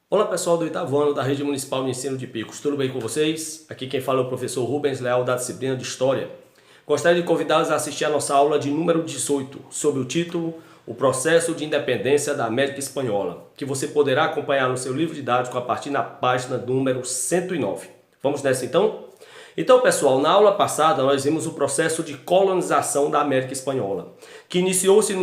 Olá pessoal do oitavo ano da Rede Municipal de Ensino de Picos, tudo bem com vocês? Aqui quem fala é o professor Rubens Leal da disciplina de História. Gostaria de convidá-los a assistir a nossa aula de número 18, sob o título O Processo de Independência da América Espanhola, que você poderá acompanhar no seu livro didático a partir da página número 109. Vamos nessa então? Então pessoal, na aula passada nós vimos o processo de colonização da América Espanhola, que iniciou-se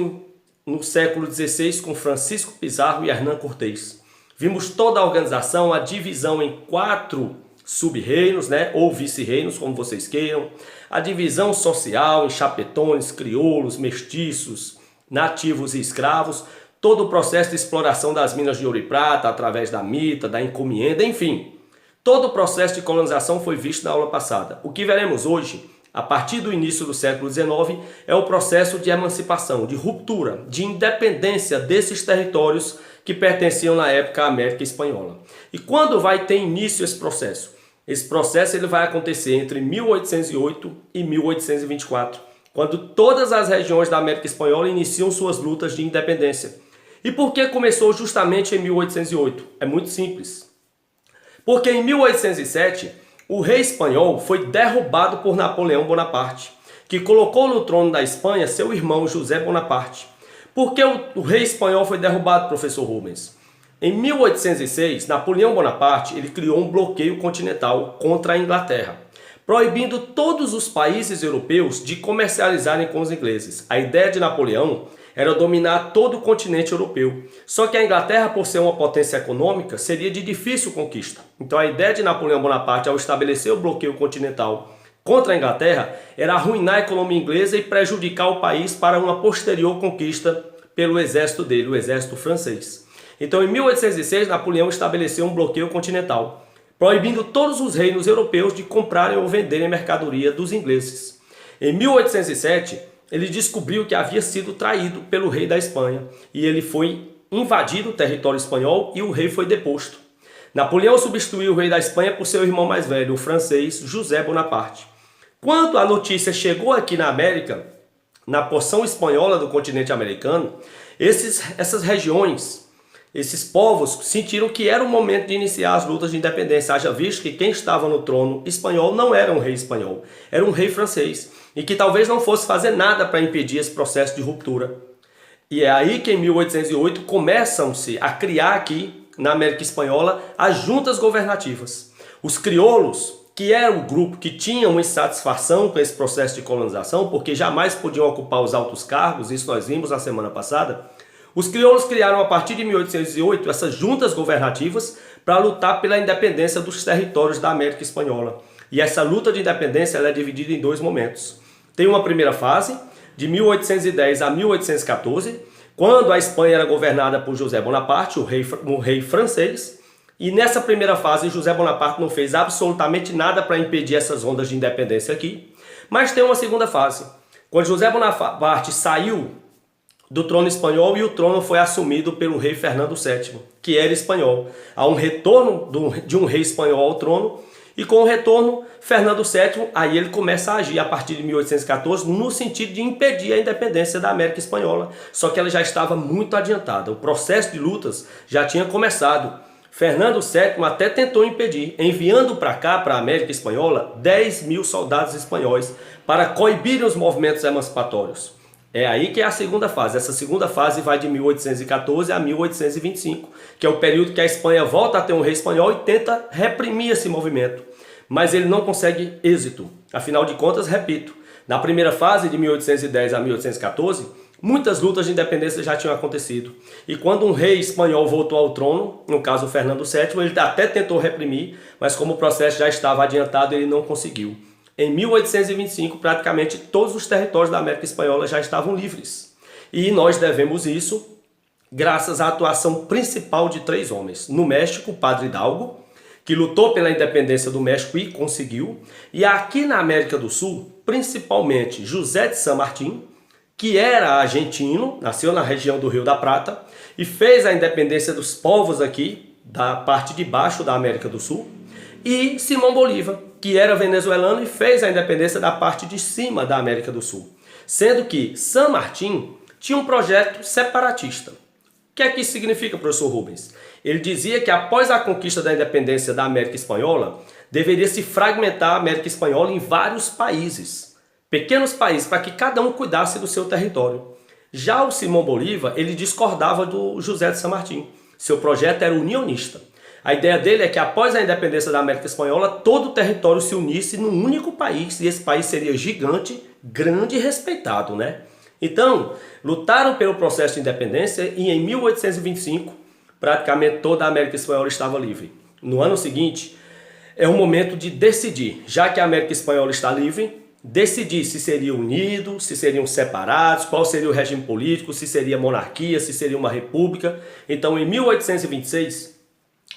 no século XVI com Francisco Pizarro e Hernán Cortés. Vimos toda a organização, a divisão em 4 sub-reinos, ou vice-reinos, como vocês queiram. A divisão social em chapetones, crioulos, mestiços, nativos e escravos. Todo o processo de exploração das minas de ouro e prata, através da mita, da encomienda, enfim. Todo o processo de colonização foi visto na aula passada. O que veremos hoje, a partir do início do século XIX, é o processo de emancipação, de ruptura, de independência desses territórios que pertenciam na época à América Espanhola. E quando vai ter início esse processo? Esse processo ele vai acontecer entre 1808 e 1824, quando todas as regiões da América Espanhola iniciam suas lutas de independência. E por que começou justamente em 1808? É muito simples. Porque em 1807, o rei espanhol foi derrubado por Napoleão Bonaparte, que colocou no trono da Espanha seu irmão José Bonaparte. Por que o rei espanhol foi derrubado, professor Rubens? Em 1806, Napoleão Bonaparte ele criou um bloqueio continental contra a Inglaterra, proibindo todos os países europeus de comercializarem com os ingleses. A ideia de Napoleão era dominar todo o continente europeu. Só que a Inglaterra, por ser uma potência econômica, seria de difícil conquista. Então a ideia de Napoleão Bonaparte, ao estabelecer o bloqueio continental contra a Inglaterra, era arruinar a economia inglesa e prejudicar o país para uma posterior conquista pelo exército dele, o exército francês. Então, em 1806, Napoleão estabeleceu um bloqueio continental, proibindo todos os reinos europeus de comprarem ou venderem mercadoria dos ingleses. Em 1807, ele descobriu que havia sido traído pelo rei da Espanha e ele foi invadir o território espanhol e o rei foi deposto. Napoleão substituiu o rei da Espanha por seu irmão mais velho, o francês José Bonaparte. Quando a notícia chegou aqui na América, na porção espanhola do continente americano, essas regiões, esses povos sentiram que era o momento de iniciar as lutas de independência, haja visto que quem estava no trono espanhol não era um rei espanhol, era um rei francês, e que talvez não fosse fazer nada para impedir esse processo de ruptura. E é aí que em 1808 começam-se a criar aqui, na América Espanhola, as juntas governativas. Os crioulos, que era um grupo que tinha uma insatisfação com esse processo de colonização, porque jamais podiam ocupar os altos cargos, isso nós vimos na semana passada, os crioulos criaram a partir de 1808 essas juntas governativas para lutar pela independência dos territórios da América Espanhola. E essa luta de independência ela é dividida em 2 momentos. Tem uma primeira fase, de 1810 a 1814, quando a Espanha era governada por José Bonaparte, o rei francês. E nessa primeira fase, José Bonaparte não fez absolutamente nada para impedir essas ondas de independência aqui. Mas tem uma segunda fase, quando José Bonaparte saiu do trono espanhol e o trono foi assumido pelo rei Fernando VII, que era espanhol. Há um retorno de um rei espanhol ao trono e com o retorno, Fernando VII, aí ele começa a agir a partir de 1814 no sentido de impedir a independência da América Espanhola. Só que ela já estava muito adiantada, o processo de lutas já tinha começado. Fernando VII até tentou impedir, enviando para cá, para a América Espanhola, 10 mil soldados espanhóis para coibir os movimentos emancipatórios. É aí que é a segunda fase. Essa segunda fase vai de 1814 a 1825, que é o período que a Espanha volta a ter um rei espanhol e tenta reprimir esse movimento. Mas ele não consegue êxito. Afinal de contas, repito, na primeira fase de 1810 a 1814, muitas lutas de independência já tinham acontecido. E quando um rei espanhol voltou ao trono, no caso Fernando VII, ele até tentou reprimir, mas como o processo já estava adiantado, ele não conseguiu. Em 1825, praticamente todos os territórios da América Espanhola já estavam livres. E nós devemos isso graças à atuação principal de 3 homens. No México, o Padre Hidalgo, que lutou pela independência do México e conseguiu. E aqui na América do Sul, principalmente José de San Martín, que era argentino, nasceu na região do Rio da Prata e fez a independência dos povos aqui, da parte de baixo da América do Sul, e Simão Bolívar, que era venezuelano e fez a independência da parte de cima da América do Sul. Sendo que San Martín tinha um projeto separatista. O que é que isso significa, professor Rubens? Ele dizia que após a conquista da independência da América Espanhola, deveria se fragmentar a América Espanhola em vários países, pequenos países, para que cada um cuidasse do seu território. Já o Simão Bolívar, ele discordava do José de San Martín. Seu projeto era unionista. A ideia dele é que após a independência da América Espanhola, todo o território se unisse num único país, e esse país seria gigante, grande e respeitado, né? Então, lutaram pelo processo de independência e em 1825, praticamente toda a América Espanhola estava livre. No ano seguinte, é o momento de decidir, já que a América Espanhola está livre, decidir se seria unido, se seriam separados, qual seria o regime político, se seria monarquia, se seria uma república. Então, em 1826,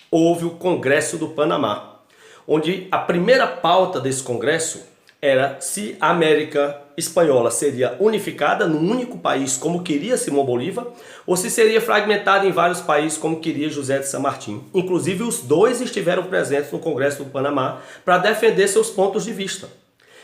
houve o Congresso do Panamá, onde a primeira pauta desse congresso era se a América Espanhola seria unificada num único país, como queria Simão Bolívar, ou se seria fragmentada em vários países, como queria José de San Martín. Inclusive, os dois estiveram presentes no Congresso do Panamá para defender seus pontos de vista.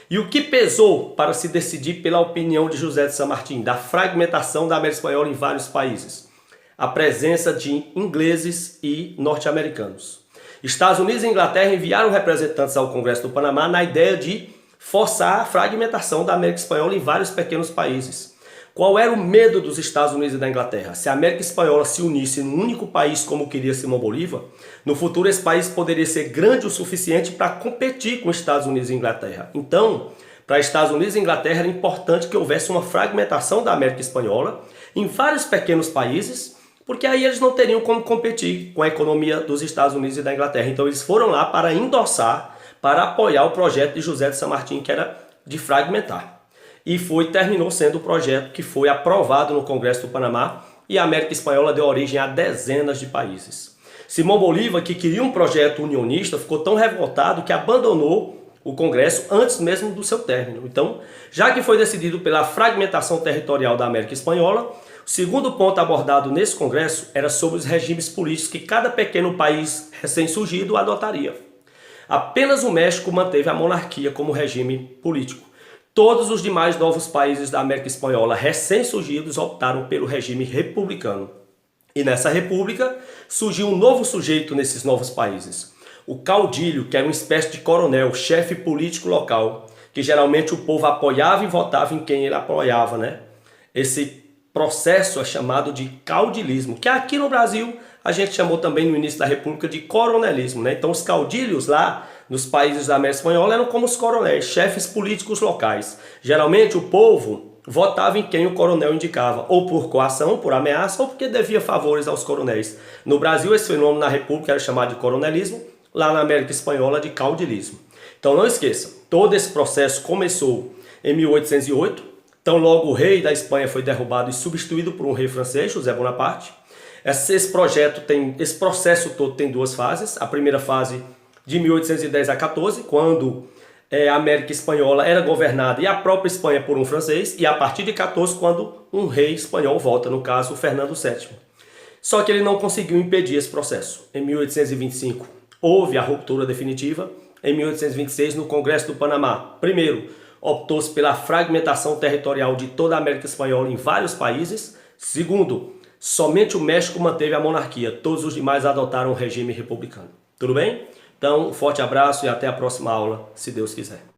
E o que pesou para se decidir pela opinião de José de San Martín, da fragmentação da América Espanhola em vários países? A presença de ingleses e norte-americanos. Estados Unidos e Inglaterra enviaram representantes ao Congresso do Panamá na ideia de forçar a fragmentação da América Espanhola em vários pequenos países. Qual era o medo dos Estados Unidos e da Inglaterra? Se a América Espanhola se unisse num único país como queria Simão Bolívar, no futuro esse país poderia ser grande o suficiente para competir com os Estados Unidos e Inglaterra. Então, para Estados Unidos e Inglaterra era importante que houvesse uma fragmentação da América Espanhola em vários pequenos países, porque aí eles não teriam como competir com a economia dos Estados Unidos e da Inglaterra. Então eles foram lá para endossar, para apoiar o projeto de José de San Martín, que era de fragmentar. E terminou sendo o projeto que foi aprovado no Congresso do Panamá, e a América Espanhola deu origem a dezenas de países. Simão Bolívar, que queria um projeto unionista, ficou tão revoltado que abandonou o Congresso antes mesmo do seu término. Então, já que foi decidido pela fragmentação territorial da América Espanhola, o segundo ponto abordado nesse Congresso era sobre os regimes políticos que cada pequeno país recém-surgido adotaria. Apenas o México manteve a monarquia como regime político. Todos os demais novos países da América Espanhola recém-surgidos optaram pelo regime republicano. E nessa república surgiu um novo sujeito nesses novos países. O caudilho, que era uma espécie de coronel, chefe político local, que geralmente o povo apoiava e votava em quem ele apoiava, né? Esse processo é chamado de caudilismo, que aqui no Brasil a gente chamou também no início da República de coronelismo, né? Então os caudilhos lá nos países da América Espanhola eram como os coronéis, chefes políticos locais. Geralmente o povo votava em quem o coronel indicava, ou por coação, por ameaça, ou porque devia favores aos coronéis. No Brasil esse fenômeno na República era chamado de coronelismo, lá na América Espanhola de caudilismo. Então não esqueça, todo esse processo começou em 1808, então logo o rei da Espanha foi derrubado e substituído por um rei francês, José Bonaparte. Esse processo todo tem duas fases. A primeira fase de 1810 a 14, quando a América Espanhola era governada e a própria Espanha por um francês, e a partir de 14, quando um rei espanhol volta, no caso Fernando VII. Só que ele não conseguiu impedir esse processo. Em 1825 houve a ruptura definitiva. Em 1826, no Congresso do Panamá, primeiro, optou-se pela fragmentação territorial de toda a América Espanhola em vários países. Segundo, somente o México manteve a monarquia, todos os demais adotaram o regime republicano. Tudo bem? Então, um forte abraço e até a próxima aula, se Deus quiser.